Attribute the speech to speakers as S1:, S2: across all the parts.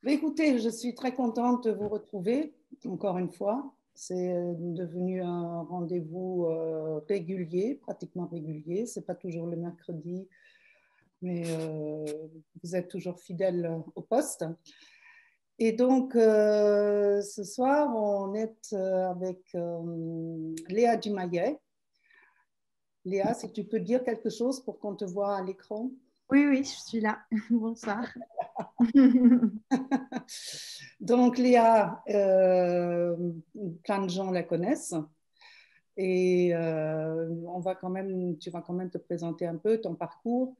S1: Écoutez, je suis très contente de vous retrouver encore une fois. C'est devenu un rendez-vous régulier, pratiquement régulier. Ce n'est pas toujours le mercredi, mais vous êtes toujours fidèle au poste. Et donc, ce soir, on est avec Léa Dumayet. Léa, si tu peux dire quelque chose pour qu'on te voit à l'écran.
S2: Oui, oui, je suis là. Bonsoir.
S1: Donc, Léa, plein de gens la connaissent. Et tu vas quand même te présenter un peu ton parcours.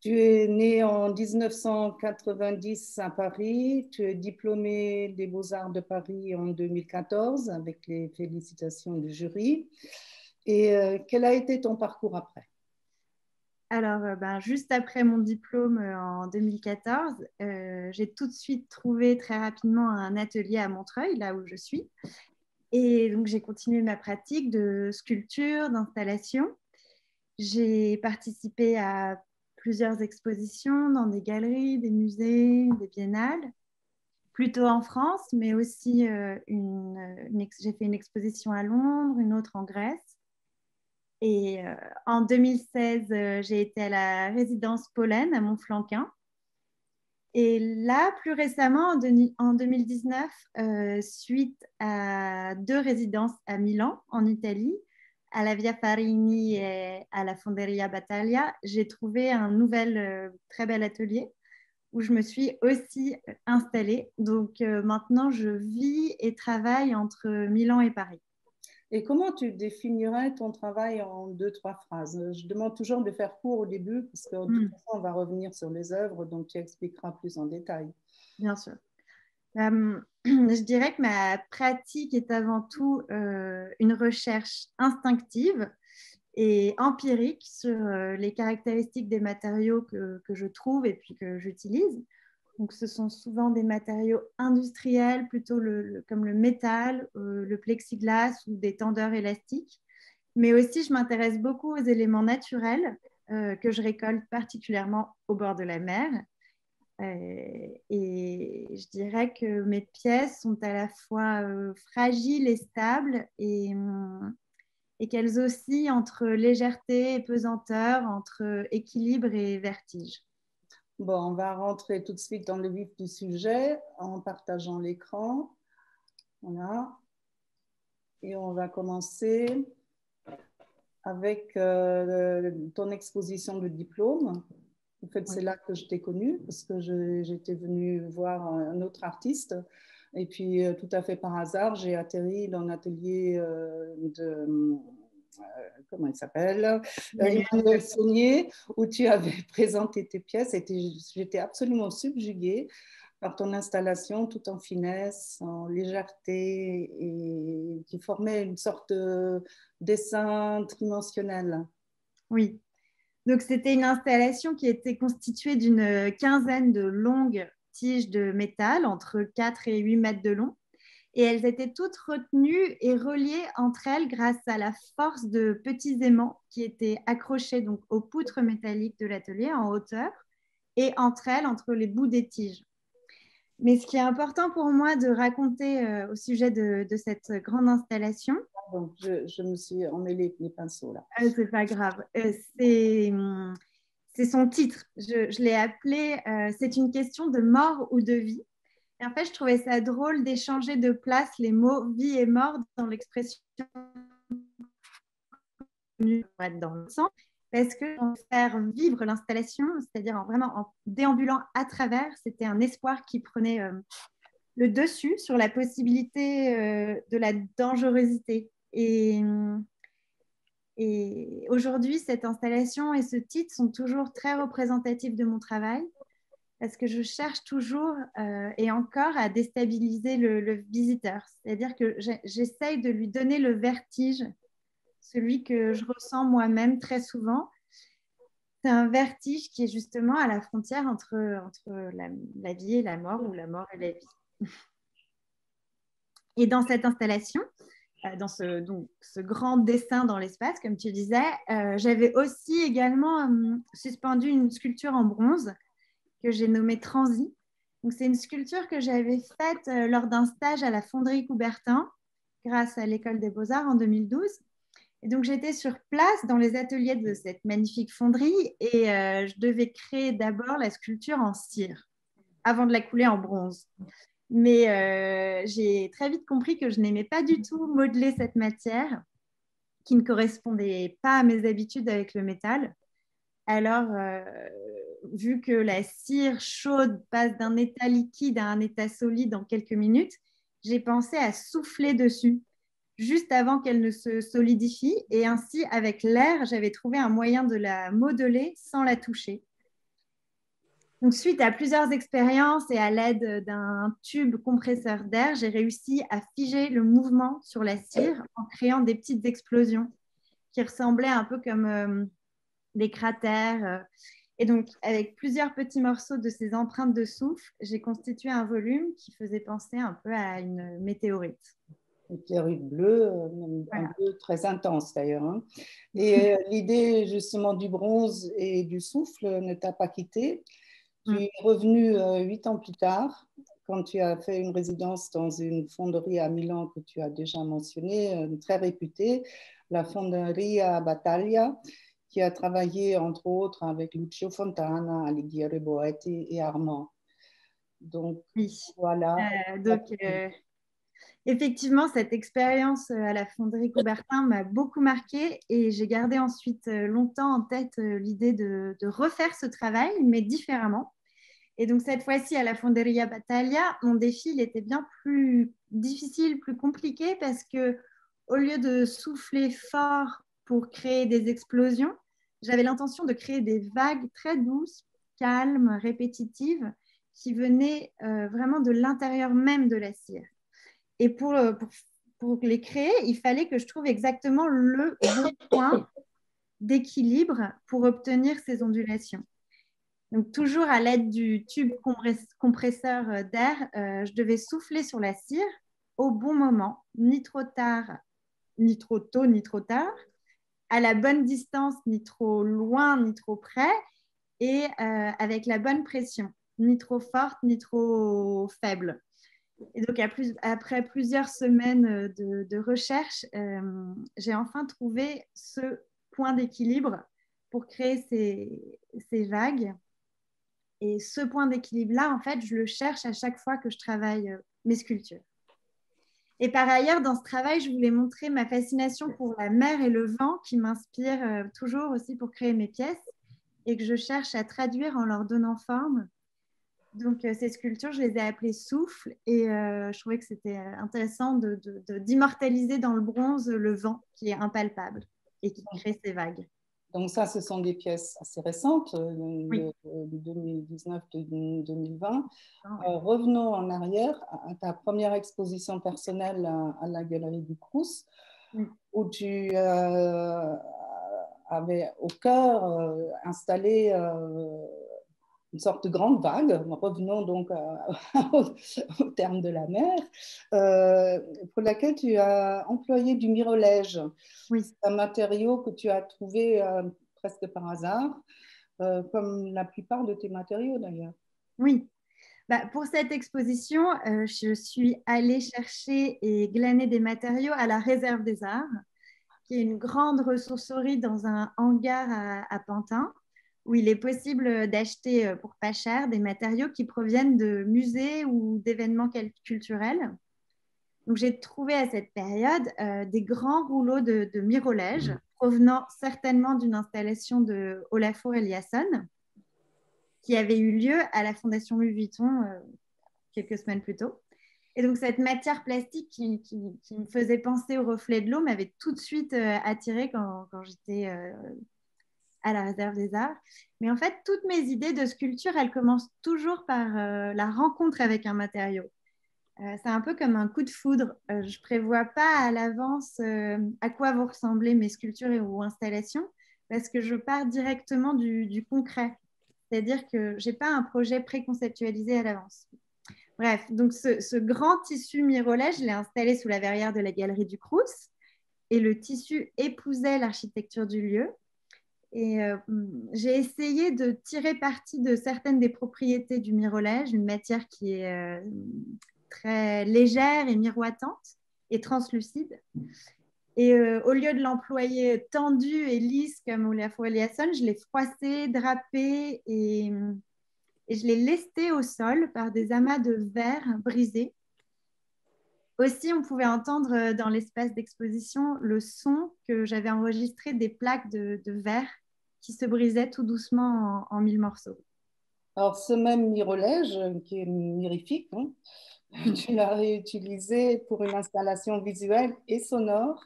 S1: Tu es née en 1990 à Paris. Tu es diplômée des Beaux-Arts de Paris en 2014 avec les félicitations du jury. Et quel a été ton parcours après?
S2: Alors, juste après mon diplôme en 2014, j'ai tout de suite trouvé très rapidement un atelier à Montreuil, là où je suis. Et donc, j'ai continué ma pratique de sculpture, d'installation. J'ai participé à plusieurs expositions dans des galeries, des musées, des biennales, plutôt en France, mais aussi j'ai fait une exposition à Londres, une autre en Grèce. Et en 2016, j'ai été à la résidence Pollen à Montflanquin. Et là, plus récemment, en 2019, suite à 2 résidences à Milan, en Italie, à la Via Farini et à la Fonderia Battaglia, j'ai trouvé un nouvel très bel atelier où je me suis aussi installée. Donc maintenant, je vis et travaille entre Milan et Paris.
S1: Et comment tu définirais ton travail en 2, 3 phrases? Je demande toujours de faire court au début, parce que de toute façon, on va revenir sur les œuvres, donc tu expliqueras plus en détail.
S2: Bien sûr. Je dirais que ma pratique est avant tout une recherche instinctive et empirique sur les caractéristiques des matériaux que je trouve et puis que j'utilise. Donc, ce sont souvent des matériaux industriels, plutôt comme le métal, le plexiglas ou des tendeurs élastiques. Mais aussi, je m'intéresse beaucoup aux éléments naturels que je récolte particulièrement au bord de la mer. Et je dirais que mes pièces sont à la fois fragiles et stables et qu'elles oscillent entre légèreté et pesanteur, entre équilibre et vertige.
S1: Bon, on va rentrer tout de suite dans le vif du sujet en partageant l'écran. Voilà. Et on va commencer avec ton exposition de diplôme. En fait, c'est là que je t'ai connue parce que j'étais venue voir un autre artiste. Et puis, tout à fait par hasard, j'ai atterri dans l'atelier comment il s'appelle, Emmanuel Saunier, où tu avais présenté tes pièces. Et j'étais absolument subjuguée par ton installation, tout en finesse, en légèreté, et qui formait une sorte de dessin tridimensionnel.
S2: Oui, donc c'était une installation qui était constituée d'une quinzaine de longues tiges de métal entre 4 et 8 mètres de long. Et elles étaient toutes retenues et reliées entre elles grâce à la force de petits aimants qui étaient accrochés donc aux poutres métalliques de l'atelier en hauteur et entre elles, entre les bouts des tiges. Mais ce qui est important pour moi de raconter au sujet de cette grande installation,
S1: Donc, je me suis emmêlée les pinceaux là.
S2: c'est pas grave, c'est son titre. Je l'ai appelé C'est une question de mort ou de vie. Et en fait, je trouvais ça drôle d'échanger de place les mots vie et mort dans l'expression dans le sens, parce que faire vivre l'installation, c'est-à-dire vraiment en déambulant à travers, c'était un espoir qui prenait le dessus sur la possibilité de la dangerosité. Et aujourd'hui, cette installation et ce titre sont toujours très représentatifs de mon travail parce que je cherche toujours et encore à déstabiliser le visiteur. C'est-à-dire que j'essaye de lui donner le vertige, celui que je ressens moi-même très souvent. C'est un vertige qui est justement à la frontière entre la vie et la mort ou la mort et la vie. Et dans cette installation, dans ce grand dessin dans l'espace, comme tu disais, j'avais aussi également suspendu une sculpture en bronze que j'ai nommée Transi, Donc, c'est une sculpture que j'avais faite lors d'un stage à la Fonderie Coubertin, grâce à l'École des Beaux-Arts en 2012. Et donc, j'étais sur place dans les ateliers de cette magnifique fonderie et je devais créer d'abord la sculpture en cire avant de la couler en bronze. Mais j'ai très vite compris que je n'aimais pas du tout modeler cette matière qui ne correspondait pas à mes habitudes avec le métal. Alors, vu que la cire chaude passe d'un état liquide à un état solide en quelques minutes, j'ai pensé à souffler dessus juste avant qu'elle ne se solidifie. Et ainsi, avec l'air, j'avais trouvé un moyen de la modeler sans la toucher. Donc, suite à plusieurs expériences et à l'aide d'un tube compresseur d'air, j'ai réussi à figer le mouvement sur la cire en créant des petites explosions qui ressemblaient un peu comme des cratères. Et donc, avec plusieurs petits morceaux de ces empreintes de souffle, j'ai constitué un volume qui faisait penser un peu à une météorite.
S1: Une météorite bleue, un bleu très intense d'ailleurs. Hein. Et l'idée justement du bronze et du souffle ne t'a pas quitté. Tu es revenu 8 ans plus tard, quand tu as fait une résidence dans une fonderie à Milan que tu as déjà mentionnée, très réputée, la Fonderia Battaglia, qui a travaillé entre autres avec Lucio Fontana, Alighieri Boetti et Armand. Donc
S2: oui.
S1: voilà.
S2: Effectivement, cette expérience à la Fonderie Coubertin m'a beaucoup marquée et j'ai gardé ensuite longtemps en tête l'idée de refaire ce travail, mais différemment. Et donc cette fois-ci, à la Fonderia Battaglia, mon défi il était bien plus difficile, plus compliqué parce que au lieu de souffler fort pour créer des explosions, j'avais l'intention de créer des vagues très douces, calmes, répétitives, qui venaient vraiment de l'intérieur même de la cire. Et pour les créer, il fallait que je trouve exactement le bon point d'équilibre pour obtenir ces ondulations. Donc, toujours à l'aide du tube compresseur d'air, je devais souffler sur la cire au bon moment, ni trop tard, ni trop tôt, ni trop tard, à la bonne distance, ni trop loin, ni trop près, et avec la bonne pression, ni trop forte, ni trop faible. Et donc, après plusieurs semaines de recherche, j'ai enfin trouvé ce point d'équilibre pour créer ces vagues. Et ce point d'équilibre-là, en fait, je le cherche à chaque fois que je travaille mes sculptures. Et par ailleurs, dans ce travail, je voulais montrer ma fascination pour la mer et le vent qui m'inspire toujours aussi pour créer mes pièces et que je cherche à traduire en leur donnant forme. Donc, ces sculptures, je les ai appelées souffle et je trouvais que c'était intéressant d'immortaliser dans le bronze le vent qui est impalpable et qui crée ces vagues.
S1: Donc ça, ce sont des pièces assez récentes,
S2: Oui.
S1: de 2019-2020. Revenons en arrière à ta première exposition personnelle à la Galerie du Crous, où tu avais au cœur installé une sorte de grande vague. Revenons donc au terme de la mer, pour laquelle tu as employé du mirolège.
S2: Oui.
S1: C'est un matériau que tu as trouvé presque par hasard, comme la plupart de tes matériaux d'ailleurs.
S2: Oui. Pour cette exposition, je suis allée chercher et glaner des matériaux à la Réserve des Arts, qui est une grande ressourcerie dans un hangar à Pantin, où il est possible d'acheter pour pas cher des matériaux qui proviennent de musées ou d'événements culturels. Donc, j'ai trouvé à cette période des grands rouleaux de mirolège provenant certainement d'une installation de Olafur Eliasson qui avait eu lieu à la Fondation Louis Vuitton quelques semaines plus tôt. Et donc, cette matière plastique qui me faisait penser au reflet de l'eau m'avait tout de suite attirée quand j'étais à la Réserve des Arts. Mais en fait, toutes mes idées de sculpture, elles commencent toujours par la rencontre avec un matériau. C'est un peu comme un coup de foudre. Je ne prévois pas à l'avance à quoi vont ressembler mes sculptures ou installations parce que je pars directement du concret. C'est-à-dire que je n'ai pas un projet préconceptualisé à l'avance. Bref, donc ce grand tissu mirolège, je l'ai installé sous la verrière de la galerie du Crous et le tissu épousait l'architecture du lieu. Et j'ai essayé de tirer parti de certaines des propriétés du mirolège, une matière qui est très légère et miroitante et translucide. Et au lieu de l'employer tendu et lisse comme Olafur Eliasson, je l'ai froissé, drapé et je l'ai lesté au sol par des amas de verre brisés. Aussi, on pouvait entendre dans l'espace d'exposition le son que j'avais enregistré des plaques de verre qui se brisaient tout doucement en mille morceaux.
S1: Alors, ce même mirolège, qui est mirifique, hein, tu l'as réutilisé pour une installation visuelle et sonore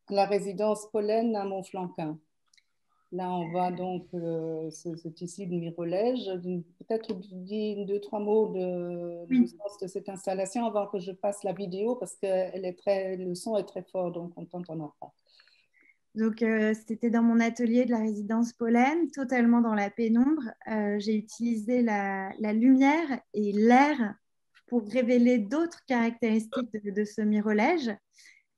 S1: à la résidence Pollen à Montflanquin. Là, on voit donc ce tissu de mirolège. Peut-être dis deux, trois mots du sens de cette installation avant que je passe la vidéo parce que le son est très fort, donc on ne t'entendra pas.
S2: Donc, c'était dans mon atelier de la résidence Pollen, totalement dans la pénombre. J'ai utilisé la lumière et l'air pour révéler d'autres caractéristiques de ce mirolège.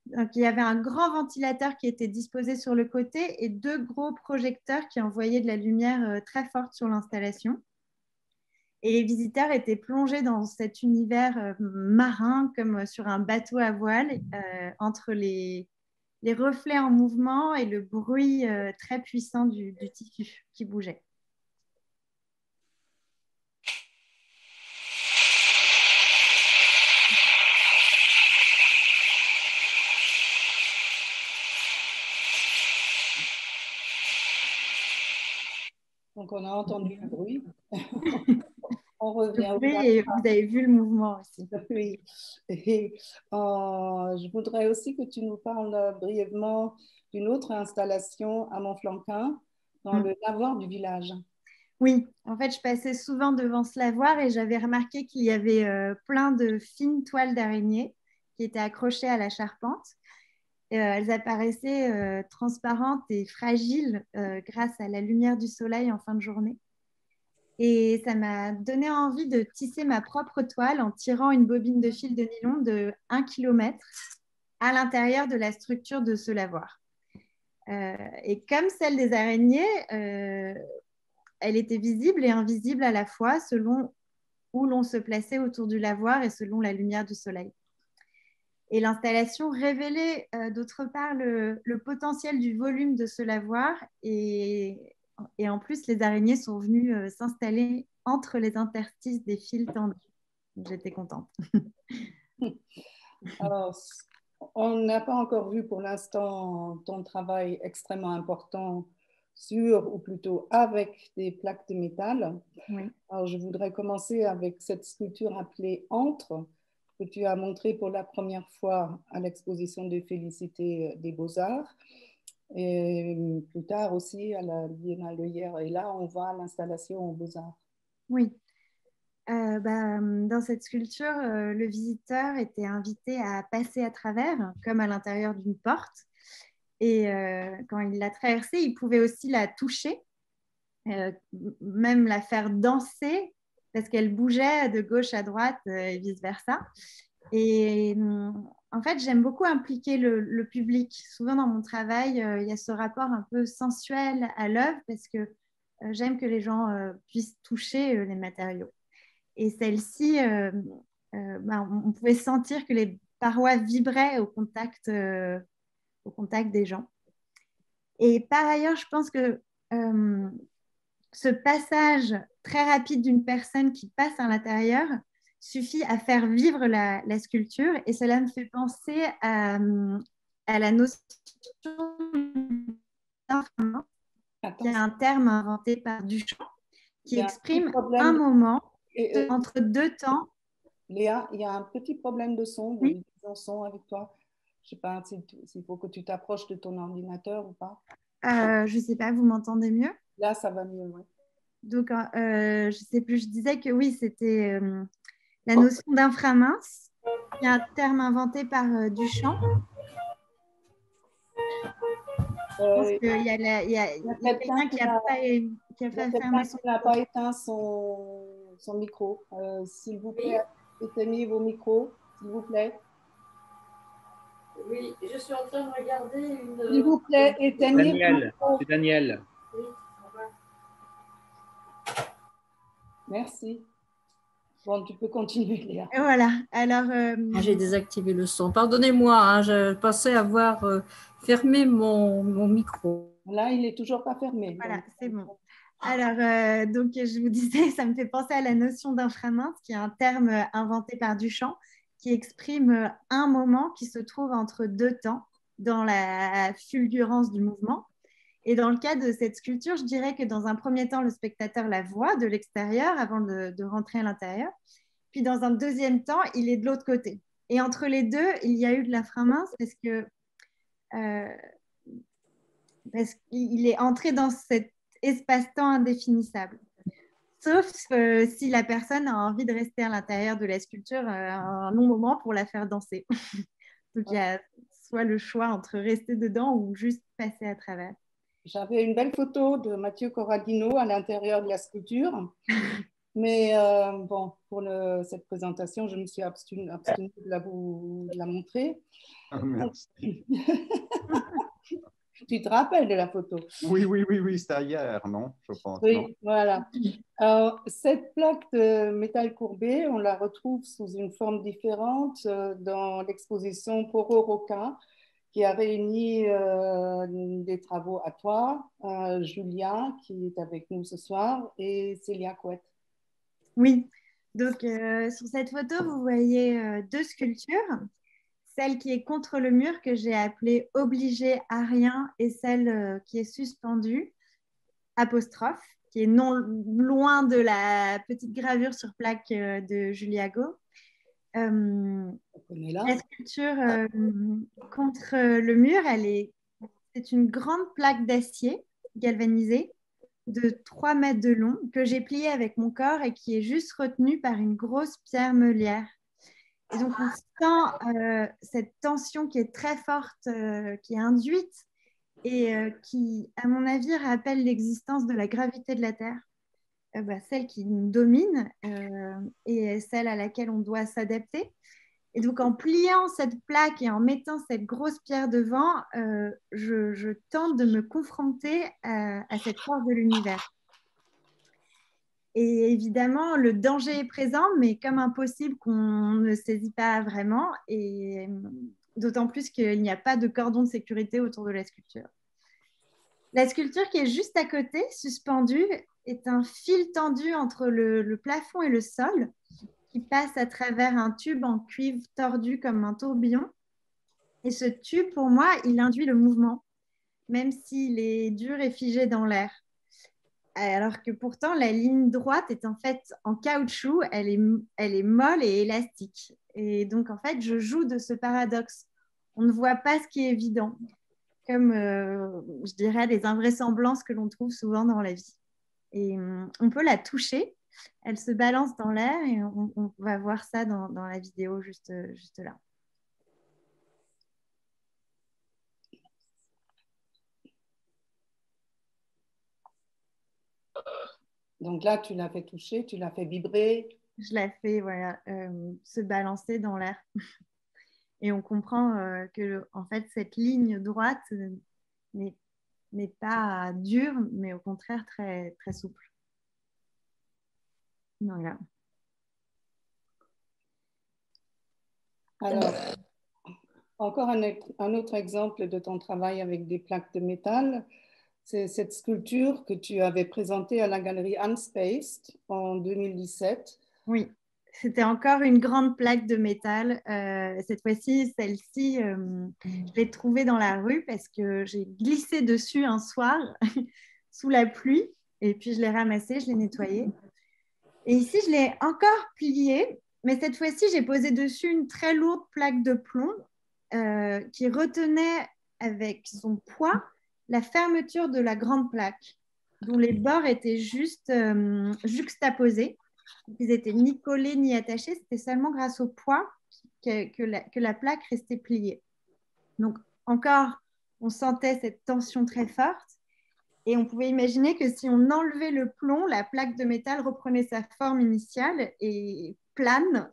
S2: Donc, il y avait un grand ventilateur qui était disposé sur le côté et deux gros projecteurs qui envoyaient de la lumière très forte sur l'installation. Et les visiteurs étaient plongés dans cet univers marin, comme sur un bateau à voile, entre les reflets en mouvement et le bruit très puissant du tissu qui bougeait.
S1: Donc, on a entendu le bruit. On revient au
S2: et vous avez vu le mouvement aussi.
S1: Oui. Et, je voudrais aussi que tu nous parles brièvement d'une autre installation à Montflanquin, dans le lavoir du village.
S2: Oui, en fait, je passais souvent devant ce lavoir et j'avais remarqué qu'il y avait plein de fines toiles d'araignée qui étaient accrochées à la charpente. Elles apparaissaient transparentes et fragiles grâce à la lumière du soleil en fin de journée. Et ça m'a donné envie de tisser ma propre toile en tirant une bobine de fil de nylon de 1 km à l'intérieur de la structure de ce lavoir. Et comme celle des araignées, elle était visible et invisible à la fois selon où l'on se plaçait autour du lavoir et selon la lumière du soleil. Et l'installation révélait d'autre part le potentiel du volume de ce lavoir et en plus, les araignées sont venues s'installer entre les interstices des fils tendus. J'étais contente.
S1: Alors, on n'a pas encore vu pour l'instant ton travail extrêmement important sur, ou plutôt avec des plaques de métal.
S2: Oui.
S1: Alors, je voudrais commencer avec cette sculpture appelée Entre, que tu as montrée pour la première fois à l'exposition de Félicité des Beaux-Arts. Et plus tard aussi à la Biennale de hier. Et là, on voit l'installation aux Beaux-Arts.
S2: Oui. Dans cette sculpture, le visiteur était invité à passer à travers, comme à l'intérieur d'une porte. Et quand il l'a traversée, il pouvait aussi la toucher, même la faire danser, parce qu'elle bougeait de gauche à droite et vice-versa. Et en fait, j'aime beaucoup impliquer le public. Souvent dans mon travail, il y a ce rapport un peu sensuel à l'œuvre parce que j'aime que les gens puissent toucher les matériaux. Et celle-ci, on pouvait sentir que les parois vibraient au contact des gens. Et par ailleurs, je pense que ce passage très rapide d'une personne qui passe à l'intérieur suffit à faire vivre la sculpture. Et cela me fait penser à la notion d'inframan, qui est un terme inventé par Duchamp, qui exprime un moment entre deux temps.
S1: Léa, il y a un petit problème de son, de son avec toi. Je ne sais pas s'il faut que tu t'approches de ton ordinateur ou pas.
S2: Je ne sais pas, vous m'entendez mieux?
S1: Là, ça va mieux, oui.
S2: Donc, je ne sais plus, je disais que oui, c'était la notion d'inframince, qui est un terme inventé par Duchamp. Je pense qu'il y a quelqu'un qui n'a
S1: pas éteint son micro. S'il vous plaît, éteignez vos micros, s'il vous plaît.
S3: Oui, je suis en train de regarder une...
S1: S'il vous plaît, éteignez
S4: Daniel, c'est Daniel.
S3: Oui.
S1: Merci. Bon, tu peux continuer, Léa.
S2: Et voilà. Alors,
S3: J'ai désactivé le son. Pardonnez-moi, hein, je pensais avoir fermé mon micro.
S1: Là, il n'est toujours pas fermé.
S2: voilà,
S1: Donc...
S2: c'est bon. Alors, donc, je vous disais, ça me fait penser à la notion d'inframince, qui est un terme inventé par Duchamp, qui exprime un moment qui se trouve entre deux temps dans la fulgurance du mouvement. Et dans le cas de cette sculpture, je dirais que dans un premier temps, le spectateur la voit de l'extérieur avant de rentrer à l'intérieur. Puis dans un deuxième temps, il est de l'autre côté. Et entre les deux, il y a eu de l'inframince parce qu'il est entré dans cet espace-temps indéfinissable. Sauf si la personne a envie de rester à l'intérieur de la sculpture un long moment pour la faire danser. Donc il y a soit le choix entre rester dedans ou juste passer à travers.
S1: J'avais une belle photo de Mathieu Corradino à l'intérieur de la sculpture. Mais bon, pour cette présentation, je me suis abstenue de la montrer.
S4: Ah, merci.
S1: Tu te rappelles de la photo?
S4: Oui, c'était hier, non? Je pense.
S1: Oui,
S4: non
S1: voilà. Alors, cette plaque de métal courbé, on la retrouve sous une forme différente dans l'exposition Poro Roca, qui a réuni des travaux à toi, Julia, qui est avec nous ce soir, et Célia Couette.
S2: Oui, donc sur cette photo, vous voyez deux sculptures. Celle qui est contre le mur, que j'ai appelée obligée à rien, et celle qui est suspendue, apostrophe, qui est non loin de la petite gravure sur plaque de Julia Go. La sculpture contre le mur, c'est une grande plaque d'acier galvanisée de 3 mètres de long que j'ai pliée avec mon corps et qui est juste retenue par une grosse pierre meulière. Et donc, on sent cette tension qui est très forte, qui est induite et qui, à mon avis, rappelle l'existence de la gravité de la Terre, celle qui nous domine et celle à laquelle on doit s'adapter. Et donc, en pliant cette plaque et en mettant cette grosse pierre devant, je tente de me confronter à cette force de l'univers. Et évidemment, le danger est présent, mais comme impossible qu'on ne saisit pas vraiment, et d'autant plus qu'il n'y a pas de cordon de sécurité autour de la sculpture. La sculpture qui est juste à côté, suspendue, est un fil tendu entre le plafond et le sol, qui passe à travers un tube en cuivre tordu comme un tourbillon. Et ce tube, pour moi, il induit le mouvement, même s'il est dur et figé dans l'air. Alors que pourtant, la ligne droite est en fait en caoutchouc, elle est molle et élastique. Et donc, en fait, je joue de ce paradoxe. On ne voit pas ce qui est évident, comme, je dirais, les invraisemblances que l'on trouve souvent dans la vie. Et on peut la toucher, elle se balance dans l'air et on va voir ça dans la vidéo juste là.
S1: Donc là, tu l'as fait toucher, tu l'as fait vibrer.
S2: Je la fais voilà, se balancer dans l'air. Et on comprend que en fait, cette ligne droite n'est pas dure, mais au contraire très, très souple. Voilà.
S1: Alors, encore un autre exemple de ton travail avec des plaques de métal. C'est cette sculpture que tu avais présentée à la galerie Unspaced en 2017.
S2: Oui, c'était encore une grande plaque de métal. Cette fois-ci, celle-ci, je l'ai trouvée dans la rue parce que j'ai glissé dessus un soir sous la pluie et puis je l'ai ramassée, je l'ai nettoyée. Et ici, je l'ai encore pliée, mais cette fois-ci, j'ai posé dessus une très lourde plaque de plomb qui retenait avec son poids la fermeture de la grande plaque, dont les bords étaient juste juxtaposés. Ils n'étaient ni collés ni attachés, c'était seulement grâce au poids que la plaque restait pliée. Donc encore, on sentait cette tension très forte et on pouvait imaginer que si on enlevait le plomb, la plaque de métal reprenait sa forme initiale et plane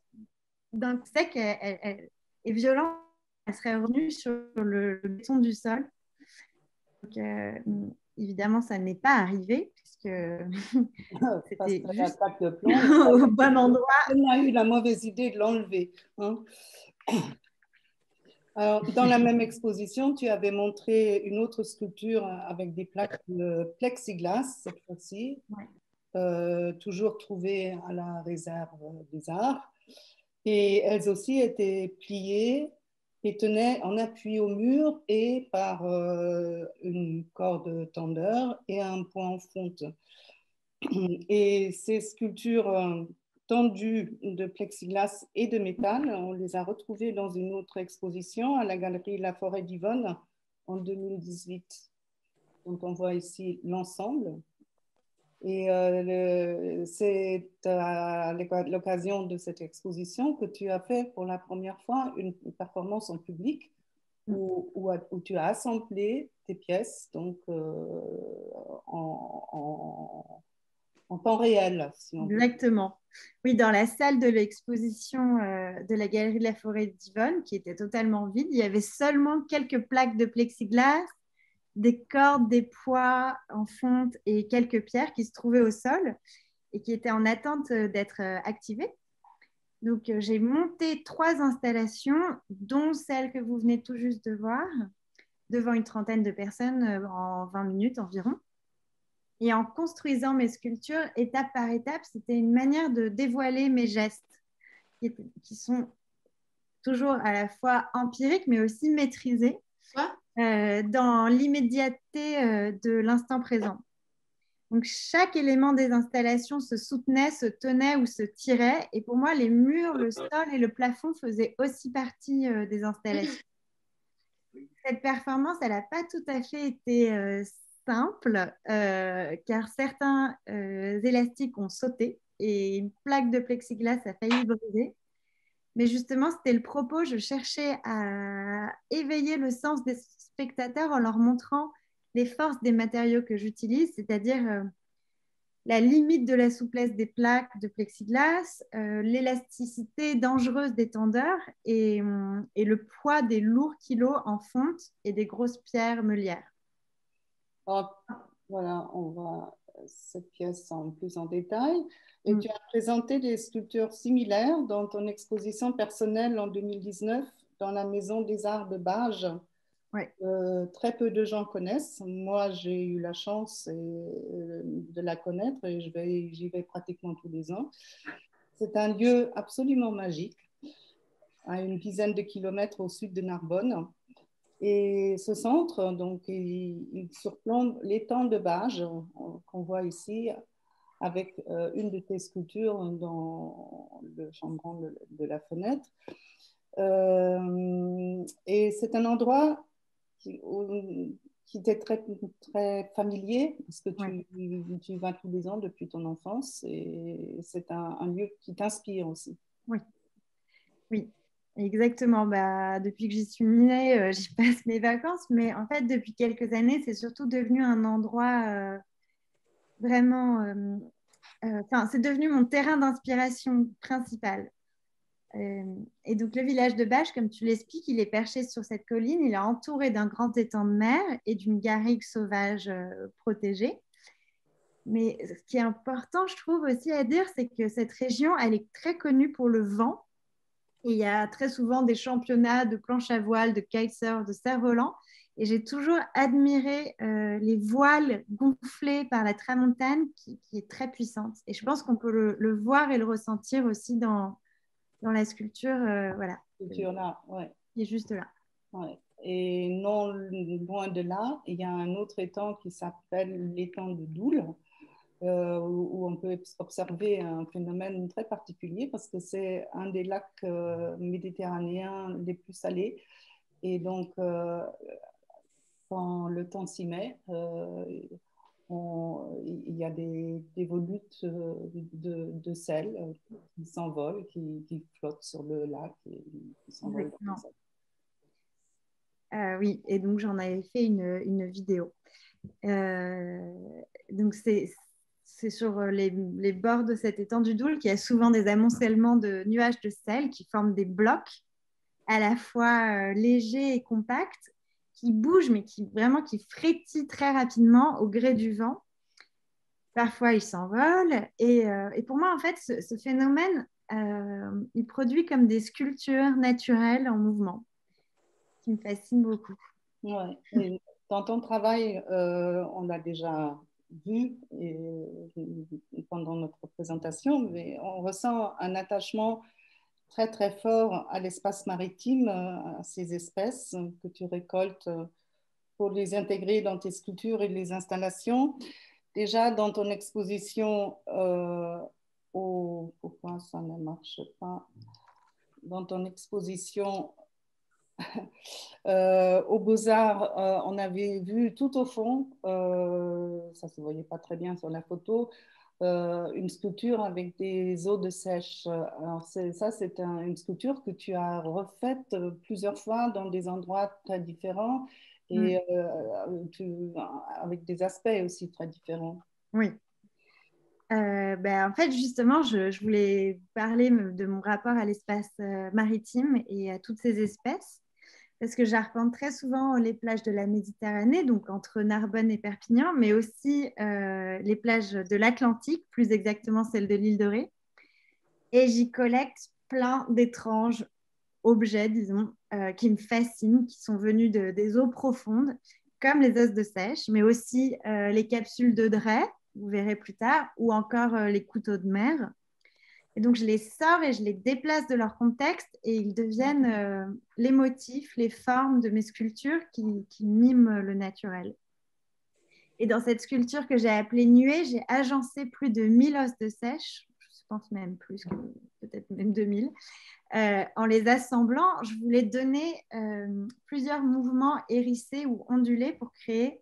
S2: d'un coup sec et violente, elle serait revenue sur le béton du sol. Donc, évidemment, ça n'est pas arrivé, puisque
S1: Parce
S2: c'était
S1: que la
S2: juste
S1: plaque de plomb,
S2: au bon endroit.
S1: on a eu la mauvaise idée de l'enlever. Hein. Alors, dans la même exposition, tu avais montré une autre sculpture avec des plaques de plexiglas, cette fois-ci, toujours trouvées à la réserve des arts. Et elles aussi étaient pliées et tenaient en appui au mur et par une corde tendeur et un point en fonte. Et ces sculptures tendues de plexiglas et de métal, on les a retrouvées dans une autre exposition à la galerie La Forêt d'Yvonne en 2018. Donc on voit ici l'ensemble. Et c'est à l'occasion de cette exposition que tu as fait pour la première fois une performance en public où tu as assemblé tes pièces donc, en temps réel. Si on
S2: Exactement. Oui, dans la salle de l'exposition de la galerie de la Forêt d'Yvonne, qui était totalement vide, il y avait seulement quelques plaques de plexiglas, des cordes, des poids en fonte et quelques pierres qui se trouvaient au sol et qui étaient en attente d'être activées. Donc, j'ai monté 3 installations, dont celle que vous venez tout juste de voir, devant une trentaine de personnes en 20 minutes environ. Et en construisant mes sculptures, étape par étape, c'était une manière de dévoiler mes gestes, qui sont toujours à la fois empiriques, mais aussi maîtrisés dans l'immédiateté de l'instant présent. Donc, chaque élément des installations se soutenait, se tenait ou se tirait. Et pour moi, les murs, le sol et le plafond faisaient aussi partie des installations. Cette performance, elle n'a pas tout à fait été simple, car certains élastiques ont sauté et une plaque de plexiglas a failli briser. Mais justement, c'était le propos. Je cherchais à éveiller le sens des spectateurs en leur montrant les forces des matériaux que j'utilise, c'est-à-dire la limite de la souplesse des plaques de plexiglas, l'élasticité dangereuse des tendeurs et le poids des lourds kilos en fonte et des grosses pierres meulières.
S1: Alors, voilà, on voit cette pièce en plus en détail. Et tu as présenté des sculptures similaires dans ton exposition personnelle en 2019 dans la Maison des Arts de Bages.
S2: Ouais.
S1: Très peu de gens connaissent. Moi, j'ai eu la chance de la connaître et j'y vais pratiquement tous les ans. C'est un lieu absolument magique, à une dizaine de kilomètres au sud de Narbonne. Et ce centre, donc, il surplombe l'étang de Bages qu'on voit ici, avec une de tes sculptures dans le chambranle de la fenêtre. Et c'est un endroit qui t'est très, très familier, parce que tu vas tous les ans depuis ton enfance, et c'est un lieu qui t'inspire aussi.
S2: Oui, oui. Exactement. Depuis que j'y suis née, j'y passe mes vacances. Mais en fait, depuis quelques années, c'est surtout devenu un endroit vraiment... c'est devenu mon terrain d'inspiration principal. Et donc, le village de Bages, comme tu l'expliques, il est perché sur cette colline. Il est entouré d'un grand étang de mer et d'une garrigue sauvage protégée. Mais ce qui est important, je trouve aussi à dire, c'est que cette région, elle est très connue pour le vent. Et il y a très souvent des championnats de planche à voile, de kitesurf, de cerf-volant. Et j'ai toujours admiré les voiles gonflées par la tramontane qui est très puissante. Et je pense qu'on peut le voir et le ressentir aussi dans la sculpture. Voilà.
S1: Sculpture-là, ouais.
S2: Qui est juste là.
S1: Ouais. Et non loin de là, il y a un autre étang qui s'appelle l'étang de Doul, où on peut observer un phénomène très particulier parce que c'est un des lacs méditerranéens les plus salés. Et donc, quand le temps s'y met, il y a des volutes de sel qui s'envolent, qui flottent sur le lac et qui s'envolent.
S2: Oui, et donc j'en avais fait une vidéo. Donc c'est sur les bords de cet étang du Doul qu'il y a souvent des amoncellements de nuages de sel qui forment des blocs à la fois légers et compacts. qui bougent, mais qui frétillent très rapidement au gré du vent. Parfois, ils s'envolent. Et pour moi, en fait, ce phénomène, il produit comme des sculptures naturelles en mouvement, qui me fascinent beaucoup.
S1: Ouais. Et dans ton travail, on l'a déjà vu pendant notre présentation, mais on ressent un attachement très très fort à l'espace maritime, à ces espèces que tu récoltes pour les intégrer dans tes sculptures et les installations. Déjà dans ton exposition pourquoi ça ne marche pas? Dans ton exposition aux Beaux-Arts, on avait vu tout au fond, ça ne se voyait pas très bien sur la photo, une sculpture avec des eaux de sèche. Alors ça, c'est une sculpture que tu as refaite plusieurs fois dans des endroits très différents et avec des aspects aussi très différents.
S2: Oui. En fait, justement, je voulais vous parler de mon rapport à l'espace maritime et à toutes ces espèces, parce que j'arpente très souvent les plages de la Méditerranée, donc entre Narbonne et Perpignan, mais aussi les plages de l'Atlantique, plus exactement celles de l'île de Ré. Et j'y collecte plein d'étranges objets, disons, qui me fascinent, qui sont venus des eaux profondes, comme les os de sèche, mais aussi les capsules de drey, vous verrez plus tard, ou encore les couteaux de mer. Et donc, je les sors et je les déplace de leur contexte et ils deviennent les motifs, les formes de mes sculptures qui miment le naturel. Et dans cette sculpture que j'ai appelée Nuée, j'ai agencé plus de 1000 os de sèche, je pense même plus, peut-être même 2000. En les assemblant, je voulais donner plusieurs mouvements hérissés ou ondulés pour créer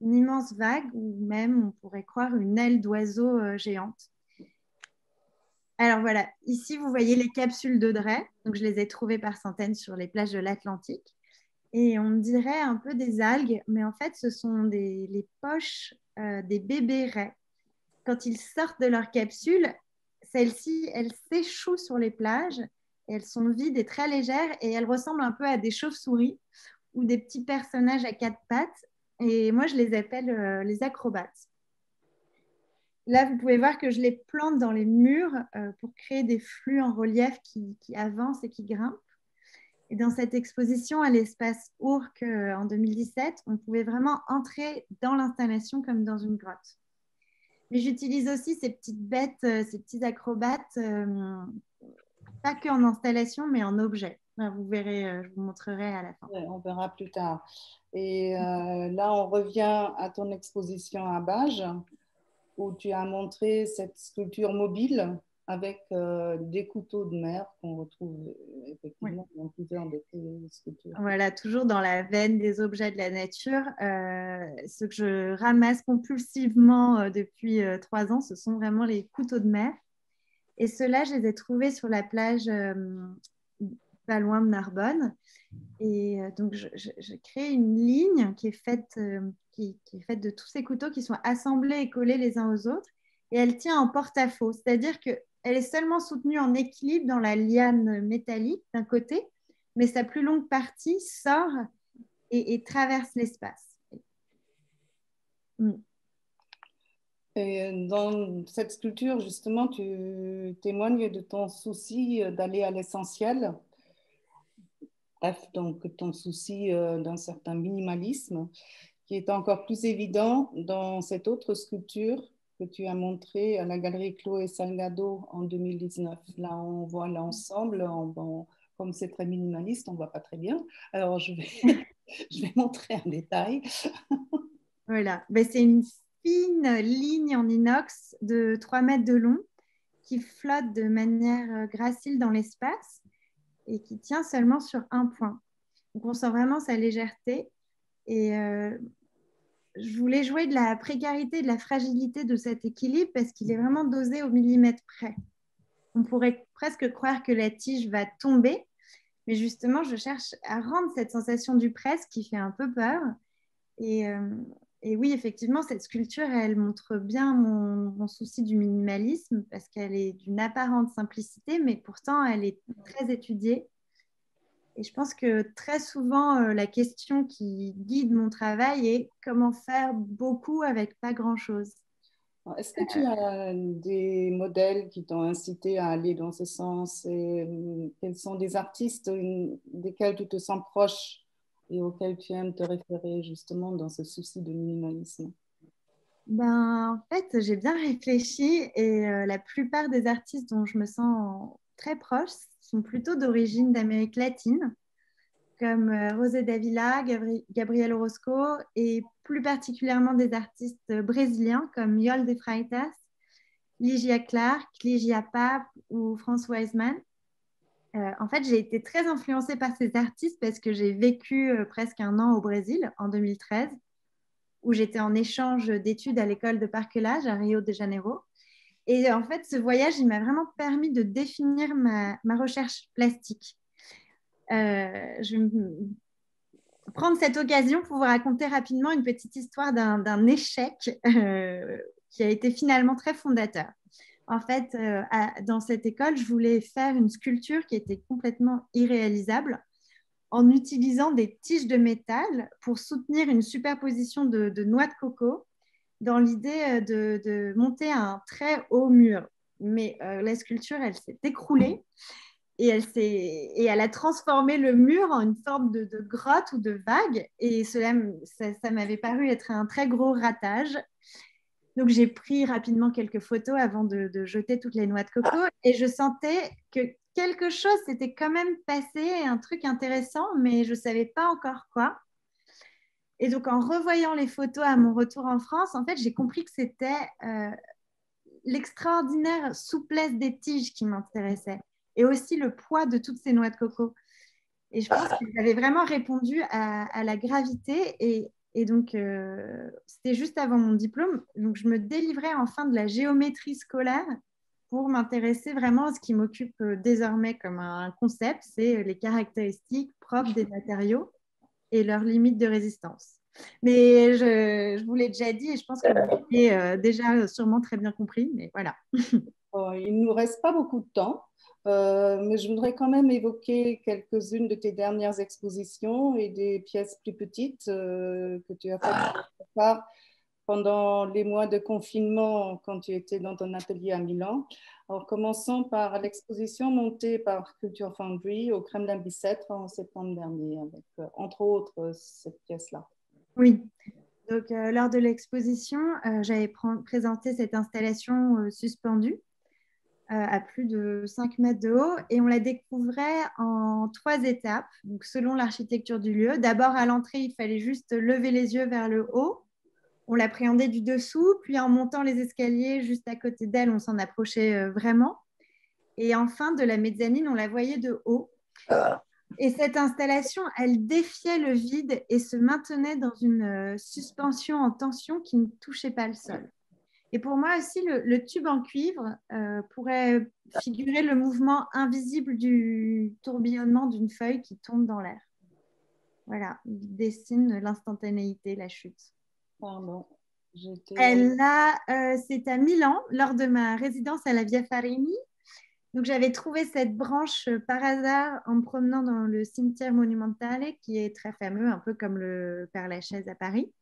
S2: une immense vague ou même, on pourrait croire, une aile d'oiseau géante. Alors voilà, ici vous voyez les capsules de drey, donc je les ai trouvées par centaines sur les plages de l'Atlantique. Et on dirait un peu des algues, mais en fait ce sont les poches des bébés raies. Quand ils sortent de leur capsule, celles-ci, elles s'échouent sur les plages, et elles sont vides et très légères, et elles ressemblent un peu à des chauves-souris ou des petits personnages à quatre pattes. Et moi, je les appelle les acrobates. Là, vous pouvez voir que je les plante dans les murs pour créer des flux en relief qui avancent et qui grimpent. Et dans cette exposition à l'espace Ourcq en 2017, on pouvait vraiment entrer dans l'installation comme dans une grotte. Mais j'utilise aussi ces petites bêtes, ces petits acrobates, pas qu'en installation, mais en objet. Vous verrez, je vous montrerai à la fin.
S1: Ouais, on verra plus tard. Et là, on revient à ton exposition à Bages, où tu as montré cette sculpture mobile avec des couteaux de mer qu'on retrouve effectivement dans plusieurs de tes sculptures.
S2: Voilà, toujours dans la veine des objets de la nature. Ce que je ramasse compulsivement depuis 3 ans, ce sont vraiment les couteaux de mer. Et ceux-là, je les ai trouvés sur la plage pas loin de Narbonne. Et donc, je crée une ligne qui est faite de tous ces couteaux qui sont assemblés et collés les uns aux autres. Et elle tient en porte-à-faux, c'est-à-dire qu'elle est seulement soutenue en équilibre dans la liane métallique d'un côté, mais sa plus longue partie sort et traverse l'espace.
S1: Et dans cette sculpture, justement, tu témoignes de ton souci d'aller à l'essentiel. Bref, donc ton souci d'un certain minimalisme qui est encore plus évident dans cette autre sculpture que tu as montrée à la galerie Chloé Salgado en 2019. Là, on voit l'ensemble, comme c'est très minimaliste, on ne voit pas très bien. Alors, je vais montrer un détail.
S2: Voilà, c'est une fine ligne en inox de 3 mètres de long qui flotte de manière gracile dans l'espace et qui tient seulement sur un point. Donc, on sent vraiment sa légèreté. Et je voulais jouer de la précarité, de la fragilité de cet équilibre parce qu'il est vraiment dosé au millimètre près. On pourrait presque croire que la tige va tomber, mais justement, je cherche à rendre cette sensation du presque qui fait un peu peur. Et oui, effectivement, cette sculpture, elle montre bien mon souci du minimalisme parce qu'elle est d'une apparente simplicité, mais pourtant, elle est très étudiée. Et je pense que très souvent, la question qui guide mon travail est comment faire beaucoup avec pas grand-chose.
S1: Est-ce que tu as des modèles qui t'ont incité à aller dans ce sens et quels sont des artistes desquels tu te sens proche et auxquels tu aimes te référer justement dans ce souci de minimalisme?
S2: Ben, en fait, j'ai bien réfléchi et la plupart des artistes dont je me sens très proche sont plutôt d'origine d'Amérique latine, comme José Davila, Gabriel Orozco et plus particulièrement des artistes brésiliens comme Yol de Freitas, Ligia Clark, Ligia Pape ou France Wiseman. En fait, j'ai été très influencée par ces artistes parce que j'ai vécu presque un an au Brésil en 2013, où j'étais en échange d'études à l'école de Parquelage à Rio de Janeiro. Et en fait, ce voyage, il m'a vraiment permis de définir ma recherche plastique. Je vais prendre cette occasion pour vous raconter rapidement une petite histoire d'un échec qui a été finalement très fondateur. En fait, dans cette école, je voulais faire une sculpture qui était complètement irréalisable en utilisant des tiges de métal pour soutenir une superposition de noix de coco dans l'idée de monter un très haut mur. Mais la sculpture, elle s'est écroulée et elle a transformé le mur en une forme de grotte ou de vague. Et ça m'avait paru être un très gros ratage. Donc, j'ai pris rapidement quelques photos avant de jeter toutes les noix de coco et je sentais que quelque chose s'était quand même passé, un truc intéressant, mais je ne savais pas encore quoi. Et donc, en revoyant les photos à mon retour en France, en fait, j'ai compris que c'était l'extraordinaire souplesse des tiges qui m'intéressait et aussi le poids de toutes ces noix de coco. Et je pense que j'avais vraiment répondu à la gravité et donc, c'était juste avant mon diplôme. Donc, je me délivrais enfin de la géométrie scolaire pour m'intéresser vraiment à ce qui m'occupe désormais comme un concept, c'est les caractéristiques propres des matériaux et leurs limites de résistance. Mais je vous l'ai déjà dit et je pense que vous l'avez déjà sûrement très bien compris, mais voilà.
S1: Il ne nous reste pas beaucoup de temps, mais je voudrais quand même évoquer quelques-unes de tes dernières expositions et des pièces plus petites que tu as faites pendant les mois de confinement quand tu étais dans ton atelier à Milan. Alors, commençons par l'exposition montée par Culture Foundry au Kremlin-Bicêtre en septembre dernier, avec entre autres cette pièce-là.
S2: Oui, donc lors de l'exposition, j'avais présenté cette installation suspendue à plus de 5 mètres de haut et on la découvrait en 3 étapes, donc selon l'architecture du lieu. D'abord, à l'entrée, il fallait juste lever les yeux vers le haut. On l'appréhendait du dessous, puis en montant les escaliers juste à côté d'elle, on s'en approchait vraiment. Et enfin, de la mezzanine, on la voyait de haut. Et cette installation, elle défiait le vide et se maintenait dans une suspension en tension qui ne touchait pas le sol. Et pour moi aussi, le tube en cuivre pourrait figurer le mouvement invisible du tourbillonnement d'une feuille qui tombe dans l'air. Voilà, il dessine l'instantanéité, la chute.
S1: Pardon.
S2: C'est à Milan, lors de ma résidence à la Via Farini. Donc, j'avais trouvé cette branche par hasard en me promenant dans le cimetière monumentale, qui est très fameux, un peu comme le Père-Lachaise à Paris.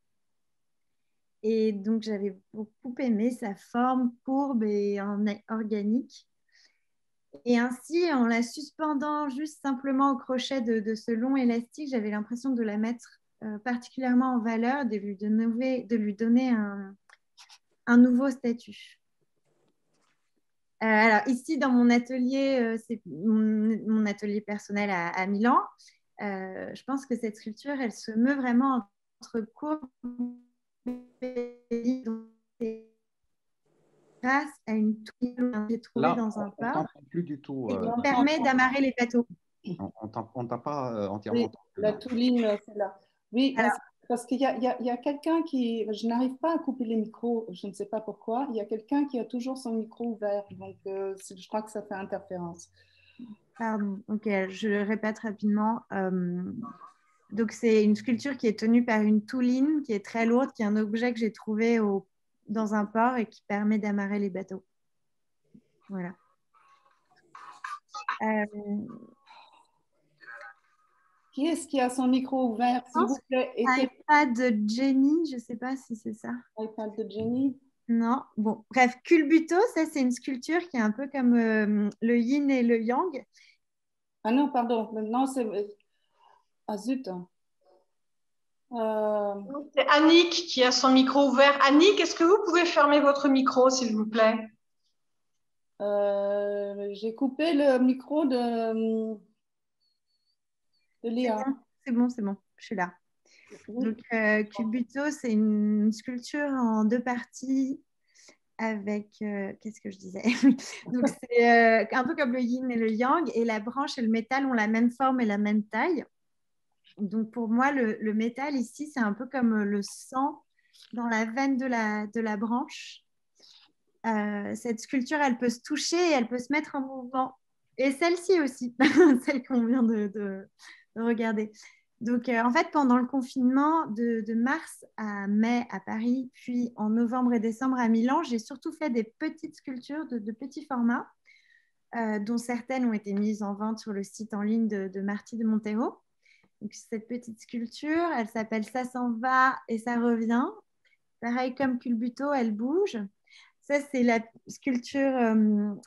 S2: Et donc, j'avais beaucoup aimé sa forme courbe et organique. Et ainsi, en la suspendant juste simplement au crochet de ce long élastique, j'avais l'impression de la mettre particulièrement en valeur, de lui donner un nouveau statut. Alors ici, dans mon atelier, c'est mon atelier personnel à Milan. Je pense que cette sculpture, elle se meut vraiment entre courbe et grâce à une touile que j'ai trouvée dans un port
S4: plus du tout,
S2: et qui permet d'amarrer les bateaux.
S4: On ne t'a pas entièrement entendu.
S1: La touline, c'est là. Oui,
S2: Alors,
S1: parce qu'il y a quelqu'un qui... Je n'arrive pas à couper les micros, je ne sais pas pourquoi. Il y a quelqu'un qui a toujours son micro ouvert, donc je crois que ça fait interférence.
S2: pardon, ok, je répète rapidement. Donc, c'est une sculpture qui est tenue par une touline qui est très lourde, qui est un objet que j'ai trouvé dans un port et qui permet d'amarrer les bateaux. Voilà.
S1: Qui est-ce qui a son micro ouvert, s'il vous plaît? Et
S2: iPad de Jenny, je ne sais pas si c'est ça.
S1: iPad de Jenny?
S2: Non, bon, bref, Culbuto, ça c'est une sculpture qui est un peu comme le yin et le yang.
S1: Ah non, pardon, maintenant c'est... Ah zut.
S5: C'est Annick qui a son micro ouvert. Annick, est-ce que vous pouvez fermer votre micro, s'il vous plaît?
S1: J'ai coupé le micro de Léa.
S2: C'est bon, je suis là.
S1: Oui.
S2: Donc, Culbuto, c'est une sculpture en 2 parties avec, qu'est-ce que je disais? Donc, c'est un peu comme le yin et le yang, et la branche et le métal ont la même forme et la même taille. Donc, pour moi, le métal ici, c'est un peu comme le sang dans la veine de la branche. Cette sculpture, elle peut se toucher et elle peut se mettre en mouvement. Et celle-ci aussi, celle qu'on vient de regarder. Donc, en fait, pendant le confinement de mars à mai à Paris, puis en novembre et décembre à Milan, j'ai surtout fait des petites sculptures de petits formats, dont certaines ont été mises en vente sur le site en ligne de Marty de Montero. Donc, cette petite sculpture, elle s'appelle Ça s'en va et ça revient. Pareil comme Culbuto, elle bouge. Ça, c'est la sculpture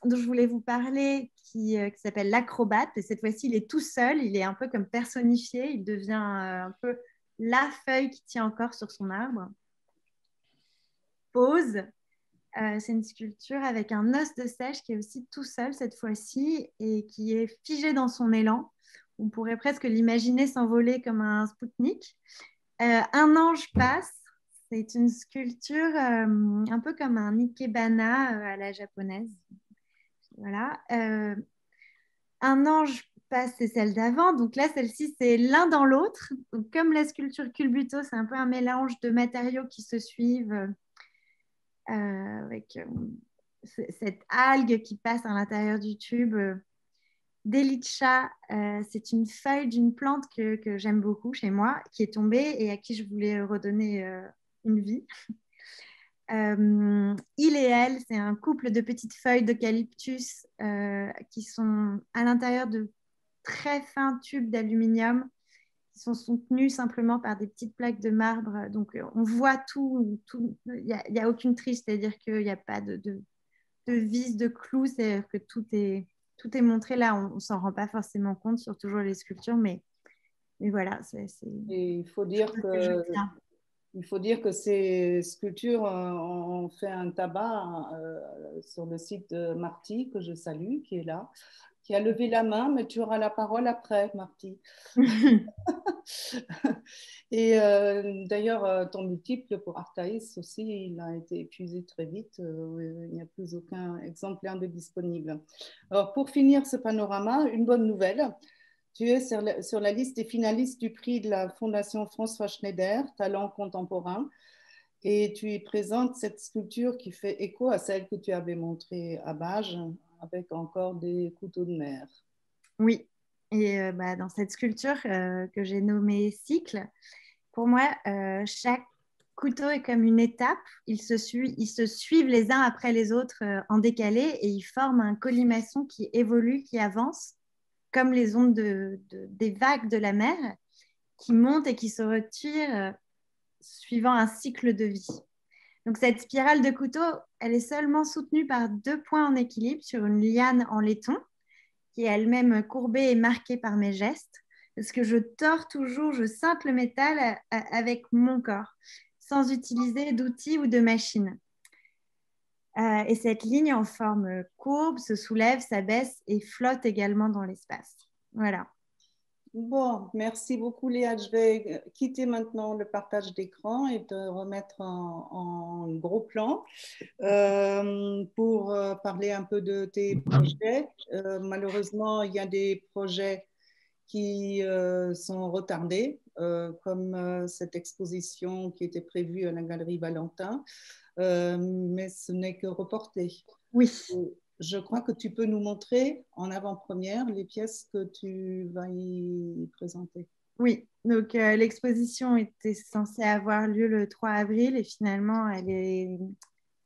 S2: dont je voulais vous parler qui s'appelle l'acrobate. Et cette fois-ci, il est tout seul. Il est un peu comme personnifié. Il devient un peu la feuille qui tient encore sur son arbre. Pose. C'est une sculpture avec un os de sèche qui est aussi tout seul cette fois-ci et qui est figé dans son élan. On pourrait presque l'imaginer s'envoler comme un Spoutnik. Un ange passe. C'est une sculpture un peu comme un ikebana à la japonaise. Voilà. Un ange passe, c'est celle d'avant. Donc là, celle-ci, c'est l'un dans l'autre. Donc, comme la sculpture Culbuto, c'est un peu un mélange de matériaux qui se suivent avec cette algue qui passe à l'intérieur du tube. Delicia, c'est une feuille d'une plante que j'aime beaucoup chez moi, qui est tombée et à qui je voulais redonner une vie. Il et elle, c'est un couple de petites feuilles d'eucalyptus qui sont à l'intérieur de très fins tubes d'aluminium qui sont soutenus simplement par des petites plaques de marbre. Donc, on voit tout. Il n'y a aucune triche, c'est-à-dire qu'il n'y a pas de vis, de clous, c'est-à-dire que tout est montré. Là, on ne s'en rend pas forcément compte sur toujours les sculptures, mais voilà.
S1: Et il faut dire que ces sculptures ont fait un tabac sur le site de Marty, que je salue, qui est là, qui a levé la main, mais tu auras la parole après, Marty. Et d'ailleurs, ton multiple pour Artaïs aussi, il a été épuisé très vite. Il n'y a plus aucun exemplaire de disponible. Alors, pour finir ce panorama, une bonne nouvelle. Tu es sur la liste des finalistes du prix de la Fondation François Schneider, Talent contemporain, et tu y présentes cette sculpture qui fait écho à celle que tu avais montrée à Bages, avec encore des couteaux de mer.
S2: Oui, et dans cette sculpture que j'ai nommée Cycle, pour moi, chaque couteau est comme une étape. Ils se suivent les uns après les autres en décalé et ils forment un colimaçon qui évolue, qui avance, comme les ondes des vagues de la mer, qui montent et qui se retirent suivant un cycle de vie. Donc cette spirale de couteau, elle est seulement soutenue par 2 points en équilibre sur une liane en laiton, qui est elle-même courbée et marquée par mes gestes, parce que je tords toujours, je ceinte le métal avec mon corps, sans utiliser d'outils ou de machines. Et cette ligne en forme courbe se soulève, s'abaisse et flotte également dans l'espace. Voilà.
S1: Bon, merci beaucoup Léa. Je vais quitter maintenant le partage d'écran et te remettre en gros plan pour parler un peu de tes projets. Malheureusement, il y a des projets qui sont retardés, comme cette exposition qui était prévue à la Galerie Valentin, mais ce n'est que reporté.
S2: Oui.
S1: Je crois que tu peux nous montrer en avant-première les pièces que tu vas y présenter.
S2: Oui, donc l'exposition était censée avoir lieu le 3 avril et finalement, elle est,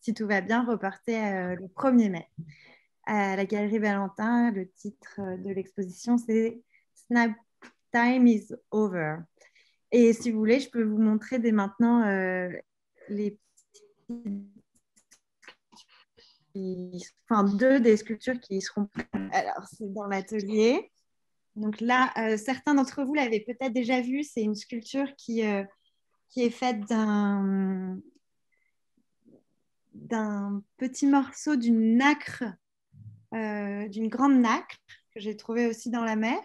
S2: si tout va bien, reportée le 1er mai. À la Galerie Valentin, le titre de l'exposition, c'est time is over. Et si vous voulez, je peux vous montrer dès maintenant les deux des sculptures qui seront. Alors, c'est dans l'atelier. Donc là, certains d'entre vous l'avaient peut-être déjà vu. C'est une sculpture qui est faite d'un petit morceau d'une nacre, d'une grande nacre que j'ai trouvée aussi dans la mer.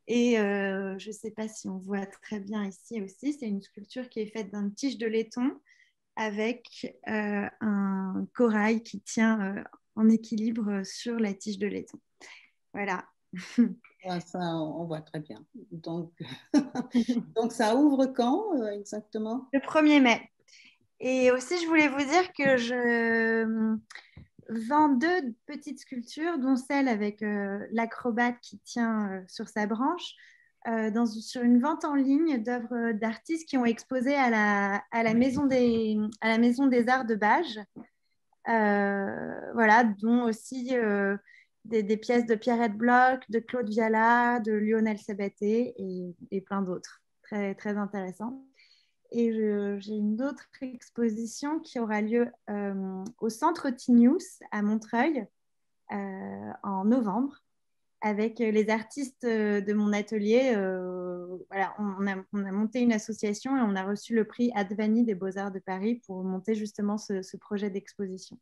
S2: Et je ne sais pas si on voit très bien ici aussi. C'est une sculpture qui est faite d'une tige de laiton avec un corail qui tient en équilibre sur la tige de laiton. Voilà.
S1: Ça, on voit très bien. Donc, donc ça ouvre quand exactement?
S2: Le 1er mai. Et aussi, je voulais vous dire que je vends 2 petites sculptures, dont celle avec l'acrobate qui tient sur sa branche, sur une vente en ligne d'œuvres d'artistes qui ont exposé à la Maison des Arts de Bages. Voilà, dont aussi des pièces de Pierrette Bloch, de Claude Viala, de Lionel Sabaté et plein d'autres. Très, très intéressant. Et j'ai une autre exposition qui aura lieu au Centre Tinius à Montreuil en novembre avec les artistes de mon atelier. Voilà, on a monté une association et on a reçu le prix Advani des Beaux-Arts de Paris pour monter justement ce projet d'exposition.